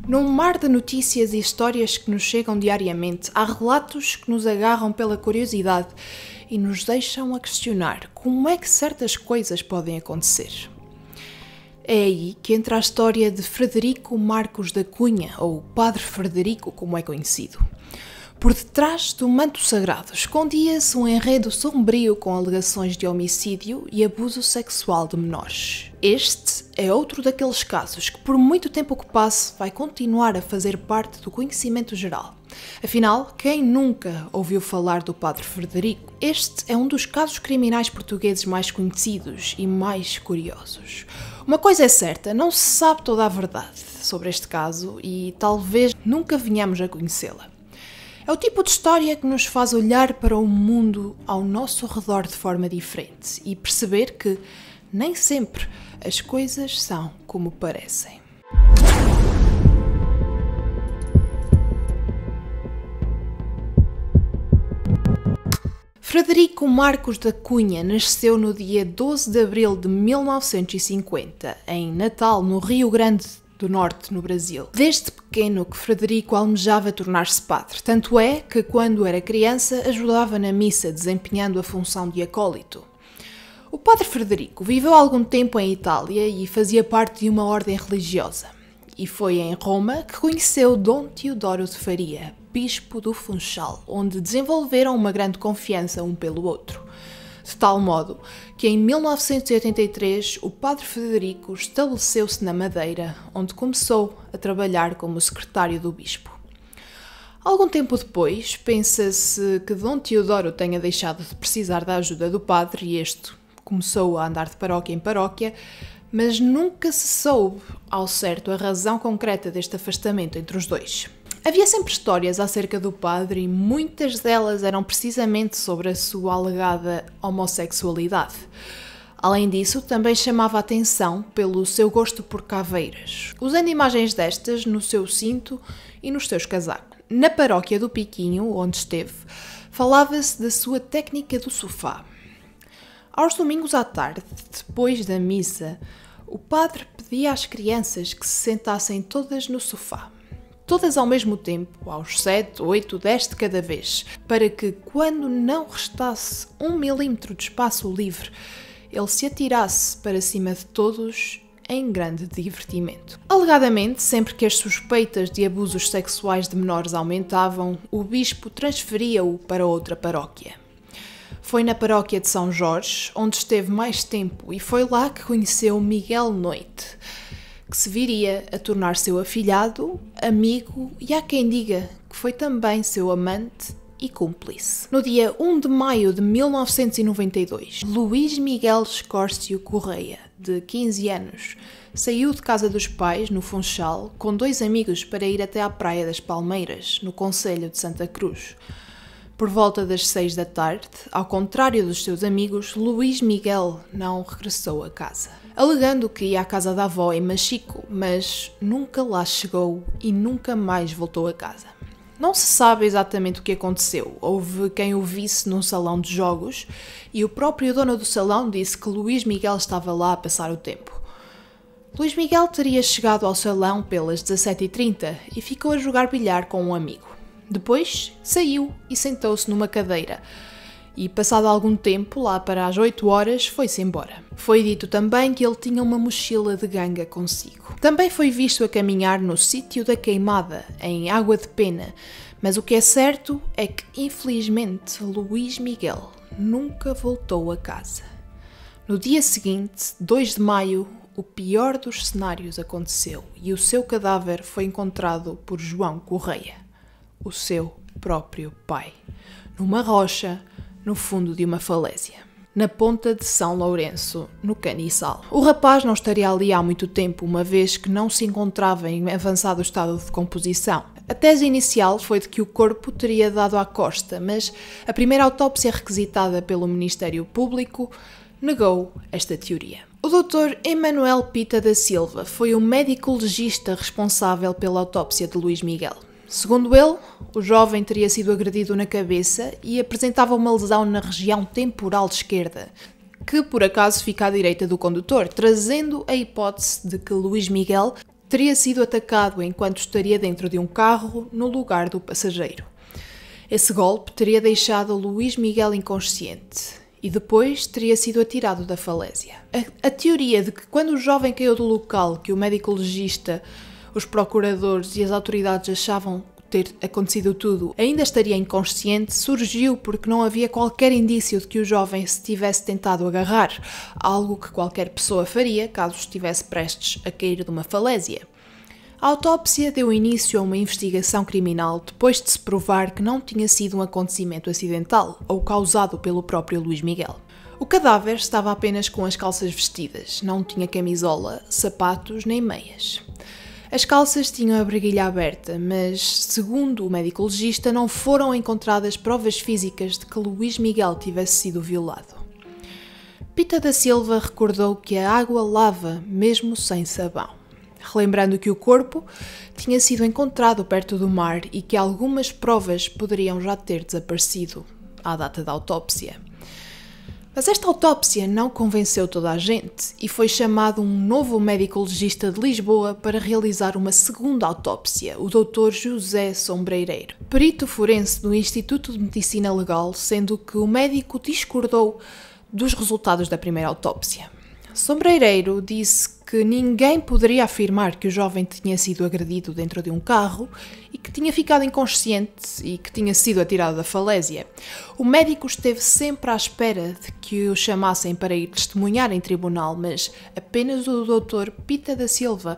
Num mar de notícias e histórias que nos chegam diariamente, há relatos que nos agarram pela curiosidade e nos deixam a questionar como é que certas coisas podem acontecer. É aí que entra a história de Frederico Marcos da Cunha, ou Padre Frederico, como é conhecido. Por detrás do manto sagrado escondia-se um enredo sombrio com alegações de homicídio e abuso sexual de menores. Este é outro daqueles casos que, por muito tempo que passe, vai continuar a fazer parte do conhecimento geral. Afinal, quem nunca ouviu falar do Padre Frederico? Este é um dos casos criminais portugueses mais conhecidos e mais curiosos. Uma coisa é certa, não se sabe toda a verdade sobre este caso e talvez nunca venhamos a conhecê-la. É o tipo de história que nos faz olhar para o mundo ao nosso redor de forma diferente e perceber que nem sempre as coisas são como parecem. Frederico Marcos da Cunha nasceu no dia 12 de abril de 1950, em Natal, no Rio Grande do Norte, no Brasil. Desde pequeno que Frederico almejava tornar-se padre, tanto é que, quando era criança, ajudava na missa, desempenhando a função de acólito. O Padre Frederico viveu algum tempo em Itália e fazia parte de uma ordem religiosa. E foi em Roma que conheceu Dom Teodoro de Faria, bispo do Funchal, onde desenvolveram uma grande confiança um pelo outro. De tal modo que em 1983 o Padre Frederico estabeleceu-se na Madeira, onde começou a trabalhar como secretário do bispo. Algum tempo depois, pensa-se que Dom Teodoro tenha deixado de precisar da ajuda do padre e este começou a andar de paróquia em paróquia, mas nunca se soube ao certo a razão concreta deste afastamento entre os dois. Havia sempre histórias acerca do padre e muitas delas eram precisamente sobre a sua alegada homossexualidade. Além disso, também chamava a atenção pelo seu gosto por caveiras, usando imagens destas no seu cinto e nos seus casacos. Na paróquia do Piquinho, onde esteve, falava-se da sua técnica do sofá. Aos domingos à tarde, depois da missa, o padre pedia às crianças que se sentassem todas no sofá. Todas ao mesmo tempo, aos 7, 8, 10 de cada vez, para que, quando não restasse 1 milímetro de espaço livre, ele se atirasse para cima de todos em grande divertimento. Alegadamente, sempre que as suspeitas de abusos sexuais de menores aumentavam, o bispo transferia-o para outra paróquia. Foi na paróquia de São Jorge, onde esteve mais tempo, e foi lá que conheceu Miguel Noite, que se viria a tornar seu afilhado, amigo e há quem diga que foi também seu amante e cúmplice. No dia 1 de maio de 1992, Luís Miguel Escórcio Correia, de 15 anos, saiu de casa dos pais, no Funchal, com 2 amigos para ir até à Praia das Palmeiras, no concelho de Santa Cruz. Por volta das 6 da tarde, ao contrário dos seus amigos, Luís Miguel não regressou a casa, alegando que ia à casa da avó em Machico, mas nunca lá chegou e nunca mais voltou a casa. Não se sabe exatamente o que aconteceu. Houve quem o visse num salão de jogos e o próprio dono do salão disse que Luís Miguel estava lá a passar o tempo. Luís Miguel teria chegado ao salão pelas 17h30 e ficou a jogar bilhar com um amigo. Depois saiu e sentou-se numa cadeira e, passado algum tempo, lá para as 8 horas, foi-se embora. Foi dito também que ele tinha uma mochila de ganga consigo. Também foi visto a caminhar no sítio da Queimada, em Água de Pena, mas o que é certo é que, infelizmente, Luís Miguel nunca voltou a casa. No dia seguinte, 2 de maio, o pior dos cenários aconteceu e o seu cadáver foi encontrado por João Correia, o seu próprio pai, numa rocha no fundo de uma falésia, na ponta de São Lourenço, no Caniçal. O rapaz não estaria ali há muito tempo, uma vez que não se encontrava em avançado estado de decomposição. A tese inicial foi de que o corpo teria dado à costa, mas a primeira autópsia requisitada pelo Ministério Público negou esta teoria. O Dr. Emanuel Pita da Silva foi o médico legista responsável pela autópsia de Luís Miguel. Segundo ele, o jovem teria sido agredido na cabeça e apresentava uma lesão na região temporal esquerda, que por acaso fica à direita do condutor, trazendo a hipótese de que Luís Miguel teria sido atacado enquanto estaria dentro de um carro no lugar do passageiro. Esse golpe teria deixado Luís Miguel inconsciente e depois teria sido atirado da falésia. A teoria de que quando o jovem caiu do local, que o médico legista, os procuradores e as autoridades achavam ter acontecido tudo, ainda estaria inconsciente, surgiu porque não havia qualquer indício de que o jovem se tivesse tentado agarrar, algo que qualquer pessoa faria caso estivesse prestes a cair de uma falésia. A autópsia deu início a uma investigação criminal depois de se provar que não tinha sido um acontecimento acidental ou causado pelo próprio Luís Miguel. O cadáver estava apenas com as calças vestidas, não tinha camisola, sapatos nem meias. As calças tinham a barriguilha aberta, mas, segundo o médico legista, não foram encontradas provas físicas de que Luís Miguel tivesse sido violado. Pita da Silva recordou que a água lava mesmo sem sabão, relembrando que o corpo tinha sido encontrado perto do mar e que algumas provas poderiam já ter desaparecido à data da autópsia. Mas esta autópsia não convenceu toda a gente e foi chamado um novo médico legista de Lisboa para realizar uma segunda autópsia, o Dr. José Sombreireiro, perito forense do Instituto de Medicina Legal, sendo que o médico discordou dos resultados da primeira autópsia. Sombreireiro disse que ninguém poderia afirmar que o jovem tinha sido agredido dentro de um carro e que tinha ficado inconsciente e que tinha sido atirado da falésia. O médico esteve sempre à espera de que o chamassem para ir testemunhar em tribunal, mas apenas o Dr. Pita da Silva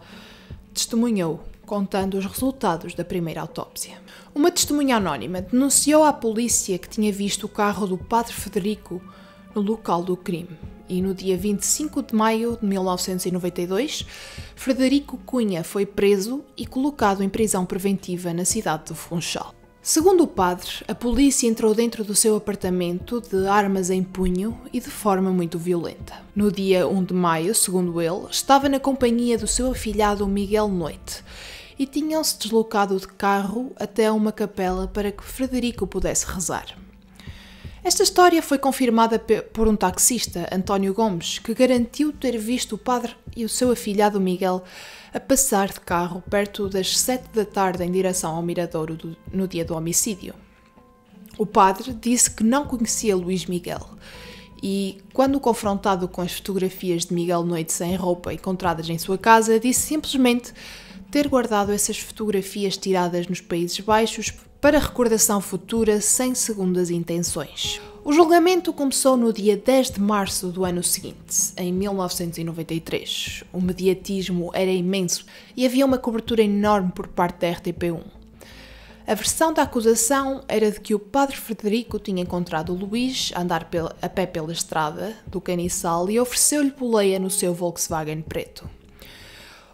testemunhou, contando os resultados da primeira autópsia. Uma testemunha anónima denunciou à polícia que tinha visto o carro do Padre Frederico no local do crime. E no dia 25 de maio de 1992, Frederico Cunha foi preso e colocado em prisão preventiva na cidade do Funchal. Segundo o padre, a polícia entrou dentro do seu apartamento de armas em punho e de forma muito violenta. No dia 1 de maio, segundo ele, estava na companhia do seu afilhado Miguel Noite e tinham-se deslocado de carro até uma capela para que Frederico pudesse rezar. Esta história foi confirmada por um taxista, António Gomes, que garantiu ter visto o padre e o seu afilhado Miguel a passar de carro perto das 7 da tarde em direção ao Miradouro no dia do homicídio. O padre disse que não conhecia Luís Miguel e, quando confrontado com as fotografias de Miguel Noite sem roupa encontradas em sua casa, disse simplesmente ter guardado essas fotografias tiradas nos Países Baixos para recordação futura sem segundas intenções. O julgamento começou no dia 10 de março do ano seguinte, em 1993. O mediatismo era imenso e havia uma cobertura enorme por parte da RTP1. A versão da acusação era de que o padre Frederico tinha encontrado o Luís a andar a pé pela estrada do Caniçal e ofereceu-lhe boleia no seu Volkswagen preto.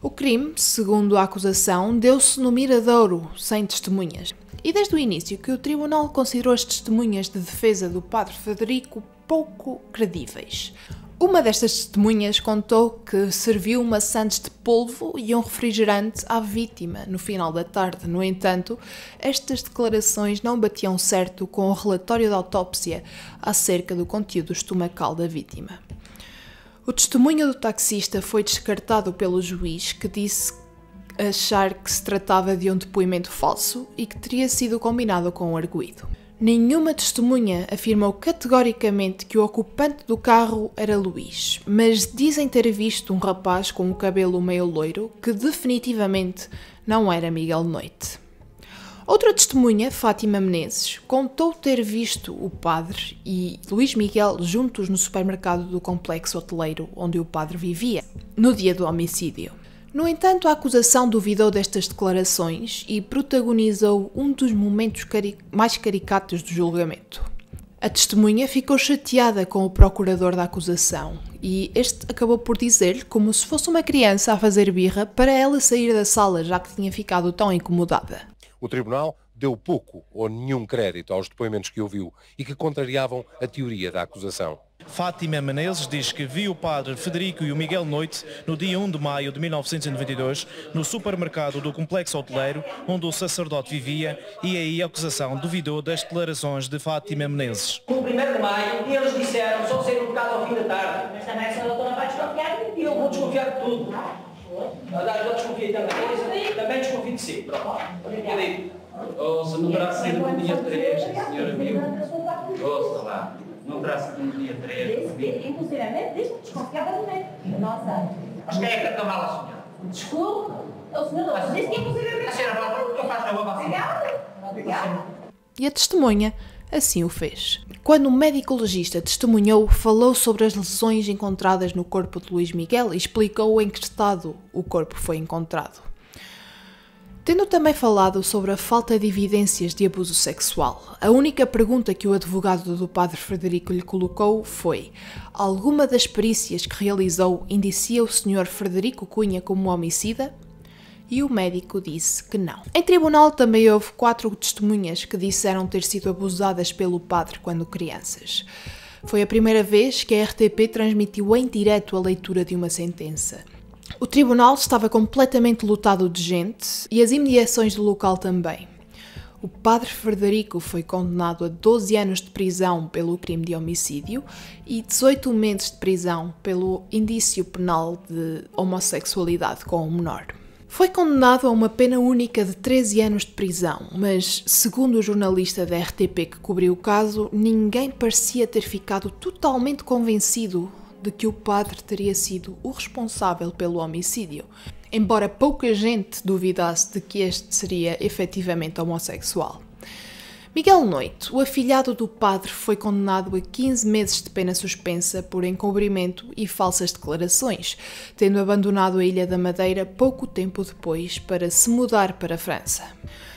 O crime, segundo a acusação, deu-se no Miradouro, sem testemunhas. E desde o início que o tribunal considerou as testemunhas de defesa do padre Frederico pouco credíveis. Uma destas testemunhas contou que serviu maçãs de polvo e um refrigerante à vítima no final da tarde. No entanto, estas declarações não batiam certo com o relatório da autópsia acerca do conteúdo estomacal da vítima. O testemunho do taxista foi descartado pelo juiz, que disse achar que se tratava de um depoimento falso e que teria sido combinado com o arguido. Nenhuma testemunha afirmou categoricamente que o ocupante do carro era Luís, mas dizem ter visto um rapaz com o cabelo meio loiro que definitivamente não era Miguel Noite. Outra testemunha, Fátima Menezes, contou ter visto o padre e Luís Miguel juntos no supermercado do complexo hoteleiro onde o padre vivia, no dia do homicídio. No entanto, a acusação duvidou destas declarações e protagonizou um dos momentos mais caricatos do julgamento. A testemunha ficou chateada com o procurador da acusação e este acabou por dizer-lhe, como se fosse uma criança a fazer birra, para ela sair da sala, já que tinha ficado tão incomodada. O tribunal deu pouco ou nenhum crédito aos depoimentos que ouviu e que contrariavam a teoria da acusação. Fátima Menezes diz que viu o padre Frederico e o Miguel Noite no dia 1 de maio de 1992 no supermercado do complexo hoteleiro onde o sacerdote vivia e aí a acusação duvidou das declarações de Fátima Menezes. No 1º de maio eles disseram só sair um bocado ao fim da tarde. Mas também se a doutora vai desconfiar de mim. E eu vou desconfiar de tudo. Eu desconfiei também desconfio de si. Pronto. Se não terá sido no dia 3, a senhora viu? Ouça lá. Não terá sido no dia 3. Inclusivamente, desde que desconfiava do médico. Nossa. Mas quem é que tratou mal a senhora? Desculpe. O senhor não disse que inclusivamente... A senhora fala o que eu faço na boa. Obrigada. E a testemunha assim o fez. Quando o médico legista testemunhou, falou sobre as lesões encontradas no corpo de Luís Miguel e explicou em que estado o corpo foi encontrado. Tendo também falado sobre a falta de evidências de abuso sexual, a única pergunta que o advogado do padre Frederico lhe colocou foi: alguma das perícias que realizou indicia o Sr. Frederico Cunha como homicida? E o médico disse que não. Em tribunal também houve 4 testemunhas que disseram ter sido abusadas pelo padre quando crianças. Foi a primeira vez que a RTP transmitiu em direto a leitura de uma sentença. O tribunal estava completamente lotado de gente e as imediações do local também. O padre Frederico foi condenado a 12 anos de prisão pelo crime de homicídio e 18 meses de prisão pelo indício penal de homossexualidade com um menor. Foi condenado a uma pena única de 13 anos de prisão, mas, segundo o jornalista da RTP que cobriu o caso, ninguém parecia ter ficado totalmente convencido de que o padre teria sido o responsável pelo homicídio, embora pouca gente duvidasse de que este seria efetivamente homossexual. Miguel Noite, o afilhado do padre, foi condenado a 15 meses de pena suspensa por encobrimento e falsas declarações, tendo abandonado a Ilha da Madeira pouco tempo depois para se mudar para a França.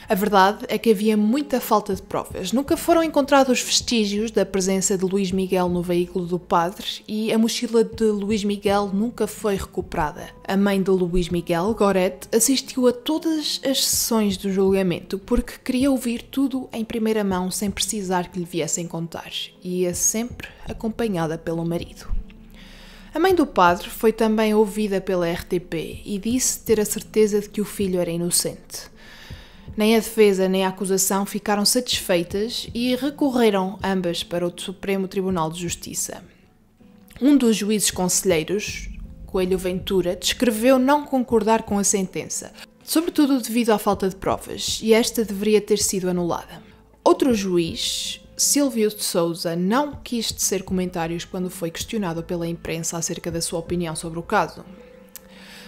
A verdade é que havia muita falta de provas. Nunca foram encontrados vestígios da presença de Luís Miguel no veículo do padre e a mochila de Luís Miguel nunca foi recuperada. A mãe de Luís Miguel, Gorete, assistiu a todas as sessões do julgamento porque queria ouvir tudo em primeira mão sem precisar que lhe viessem contar, e ia sempre acompanhada pelo marido. A mãe do padre foi também ouvida pela RTP e disse ter a certeza de que o filho era inocente. Nem a defesa nem a acusação ficaram satisfeitas e recorreram ambas para o Supremo Tribunal de Justiça. Um dos juízes conselheiros, Coelho Ventura, descreveu não concordar com a sentença, sobretudo devido à falta de provas, e esta deveria ter sido anulada. Outro juiz, Silvio de Sousa, não quis tecer comentários quando foi questionado pela imprensa acerca da sua opinião sobre o caso.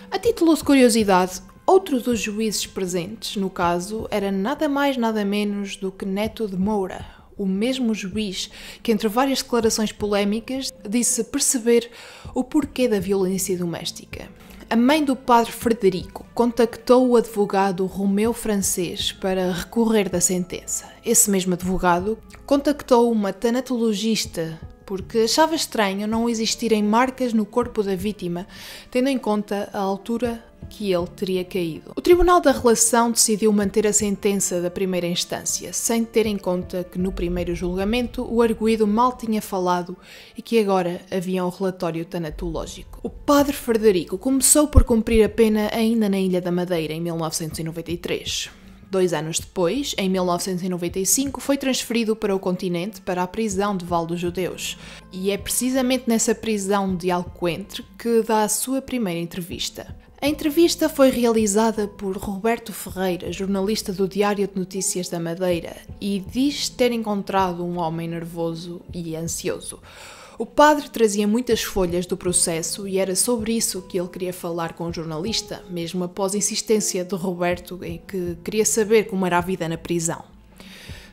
A título de curiosidade, outro dos juízes presentes, no caso, era nada mais nada menos do que Neto de Moura, o mesmo juiz que, entre várias declarações polémicas, disse perceber o porquê da violência doméstica. A mãe do padre Frederico contactou o advogado Romeu Francês para recorrer da sentença. Esse mesmo advogado contactou uma tanatologista porque achava estranho não existirem marcas no corpo da vítima, tendo em conta a altura que ele teria caído. O Tribunal da Relação decidiu manter a sentença da primeira instância, sem ter em conta que no primeiro julgamento o arguido mal tinha falado e que agora havia um relatório tanatológico. O padre Frederico começou por cumprir a pena ainda na Ilha da Madeira, em 1993. 2 anos depois, em 1995, foi transferido para o continente, para a prisão de Val dos Judeus. E é precisamente nessa prisão de Alcoentre que dá a sua primeira entrevista. A entrevista foi realizada por Roberto Ferreira, jornalista do Diário de Notícias da Madeira, e diz ter encontrado um homem nervoso e ansioso. O padre trazia muitas folhas do processo e era sobre isso que ele queria falar com o jornalista, mesmo após a insistência de Roberto em que queria saber como era a vida na prisão.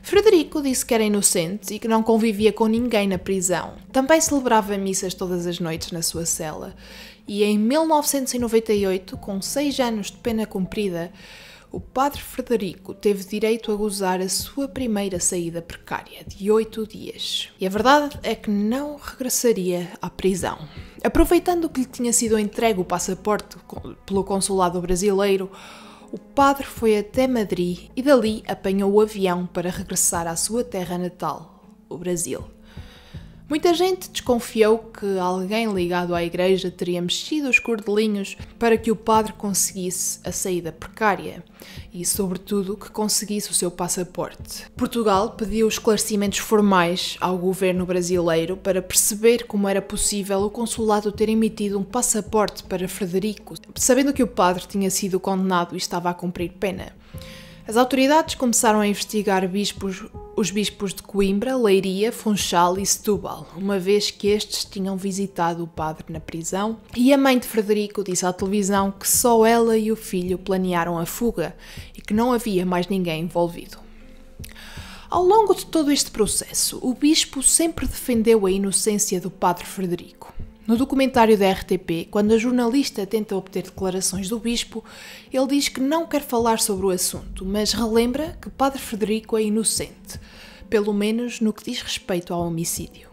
Frederico disse que era inocente e que não convivia com ninguém na prisão. Também celebrava missas todas as noites na sua cela. E em 1998, com 6 anos de pena cumprida, o padre Frederico teve direito a gozar a sua primeira saída precária, de 8 dias. E a verdade é que não regressaria à prisão. Aproveitando que lhe tinha sido entregue o passaporte pelo consulado brasileiro, o padre foi até Madrid e dali apanhou o avião para regressar à sua terra natal, o Brasil. Muita gente desconfiou que alguém ligado à igreja teria mexido os cordelinhos para que o padre conseguisse a saída precária e, sobretudo, que conseguisse o seu passaporte. Portugal pediu esclarecimentos formais ao governo brasileiro para perceber como era possível o consulado ter emitido um passaporte para Frederico, sabendo que o padre tinha sido condenado e estava a cumprir pena. As autoridades começaram a investigar os bispos de Coimbra, Leiria, Funchal e Setúbal, uma vez que estes tinham visitado o padre na prisão, e a mãe de Frederico disse à televisão que só ela e o filho planearam a fuga e que não havia mais ninguém envolvido. Ao longo de todo este processo, o bispo sempre defendeu a inocência do padre Frederico. No documentário da RTP, quando a jornalista tenta obter declarações do bispo, ele diz que não quer falar sobre o assunto, mas relembra que Padre Frederico é inocente, pelo menos no que diz respeito ao homicídio.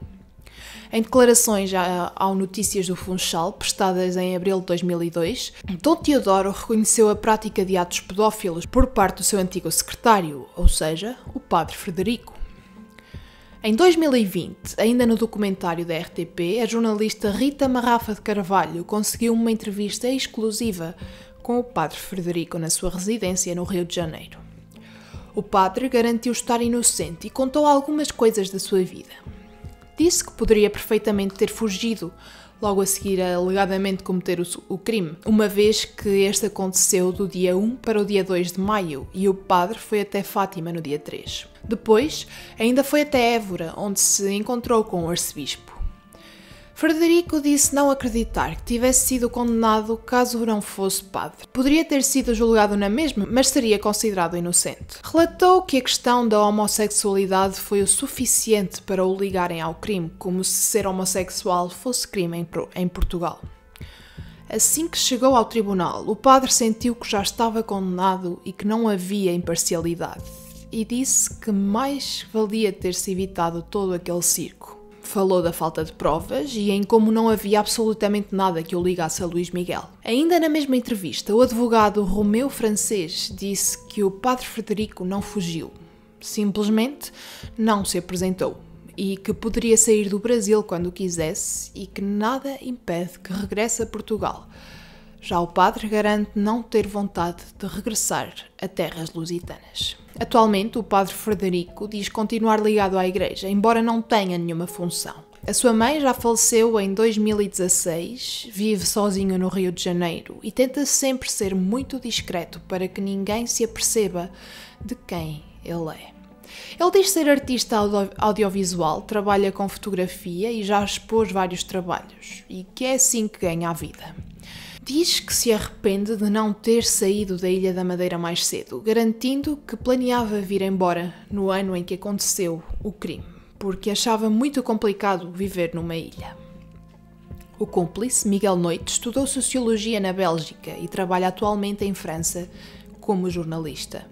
Em declarações ao Notícias do Funchal, prestadas em abril de 2002, Dom Teodoro reconheceu a prática de atos pedófilos por parte do seu antigo secretário, ou seja, o Padre Frederico. Em 2020, ainda no documentário da RTP, a jornalista Rita Marrafa de Carvalho conseguiu uma entrevista exclusiva com o padre Frederico na sua residência no Rio de Janeiro. O padre garantiu estar inocente e contou algumas coisas da sua vida. Disse que poderia perfeitamente ter fugido logo a seguir a alegadamente cometer o crime, uma vez que este aconteceu do dia 1 para o dia 2 de maio e o padre foi até Fátima no dia 3. Depois, ainda foi até Évora, onde se encontrou com o arcebispo. Frederico disse não acreditar que tivesse sido condenado caso não fosse padre. Poderia ter sido julgado na mesma, mas seria considerado inocente. Relatou que a questão da homossexualidade foi o suficiente para o ligarem ao crime, como se ser homossexual fosse crime em Portugal. Assim que chegou ao tribunal, o padre sentiu que já estava condenado e que não havia imparcialidade, e disse que mais valia ter-se evitado todo aquele circo. Falou da falta de provas e em como não havia absolutamente nada que o ligasse a Luís Miguel. Ainda na mesma entrevista, o advogado Romeu Francês disse que o padre Frederico não fugiu, simplesmente não se apresentou e que poderia sair do Brasil quando quisesse e que nada impede que regresse a Portugal. Já o padre garante não ter vontade de regressar a terras lusitanas. Atualmente, o padre Frederico diz continuar ligado à igreja, embora não tenha nenhuma função. A sua mãe já faleceu em 2016, vive sozinho no Rio de Janeiro e tenta sempre ser muito discreto para que ninguém se aperceba de quem ele é. Ele diz ser artista audiovisual, trabalha com fotografia e já expôs vários trabalhos, e que é assim que ganha a vida. Diz que se arrepende de não ter saído da Ilha da Madeira mais cedo, garantindo que planeava vir embora no ano em que aconteceu o crime, porque achava muito complicado viver numa ilha. O cúmplice, Miguel Noite, estudou Sociologia na Bélgica e trabalha atualmente em França como jornalista.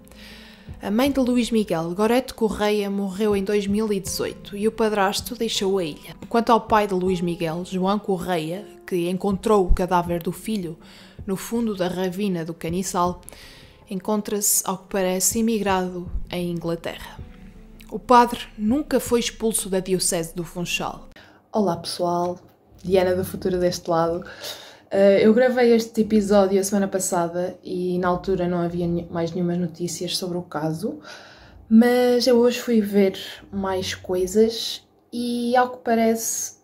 A mãe de Luís Miguel, Gorete Correia, morreu em 2018 e o padrasto deixou a ilha. Quanto ao pai de Luís Miguel, João Correia, que encontrou o cadáver do filho no fundo da ravina do Caniçal, encontra-se, ao que parece, imigrado em Inglaterra. O padre nunca foi expulso da diocese do Funchal. Olá pessoal, Diana do Futuro deste lado. Eu gravei este episódio a semana passada e na altura não havia mais nenhumas notícias sobre o caso, mas eu hoje fui ver mais coisas e, ao que parece,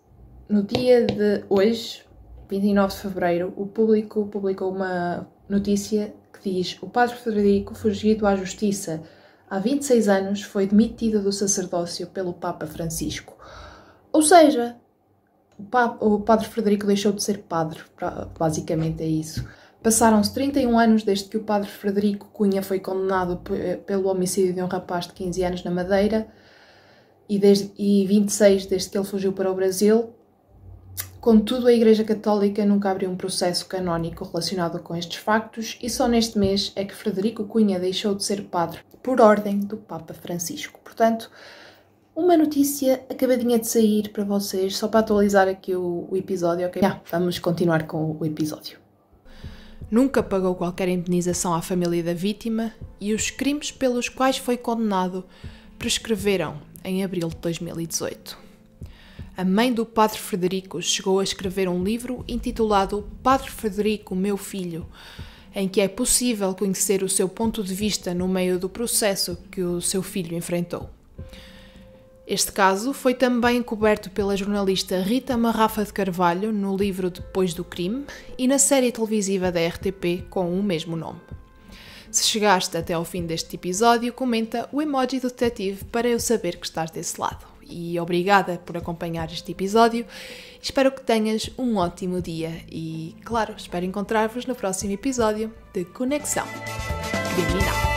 no dia de hoje, 29 de fevereiro, o Público publicou uma notícia que diz: o padre Frederico, fugido à justiça há 26 anos, foi demitido do sacerdócio pelo Papa Francisco. Ou seja, o padre Frederico deixou de ser padre, basicamente é isso. Passaram-se 31 anos desde que o padre Frederico Cunha foi condenado pelo homicídio de um rapaz de 15 anos na Madeira e 26 desde que ele fugiu para o Brasil. Contudo, a Igreja Católica nunca abriu um processo canónico relacionado com estes factos e só neste mês é que Frederico Cunha deixou de ser padre por ordem do Papa Francisco. Portanto, uma notícia acabadinha de sair para vocês, só para atualizar aqui o episódio, ok? Vamos continuar com o episódio. Nunca pagou qualquer indenização à família da vítima e os crimes pelos quais foi condenado prescreveram em abril de 2018. a mãe do Padre Frederico chegou a escrever um livro intitulado Padre Frederico, meu filho, em que é possível conhecer o seu ponto de vista no meio do processo que o seu filho enfrentou. Este caso foi também coberto pela jornalista Rita Marrafa de Carvalho no livro Depois do Crime e na série televisiva da RTP com o mesmo nome. Se chegaste até ao fim deste episódio, comenta o emoji do detetive para eu saber que estás desse lado. E obrigada por acompanhar este episódio. Espero que tenhas um ótimo dia e, claro, espero encontrar-vos no próximo episódio de Conexão Criminal.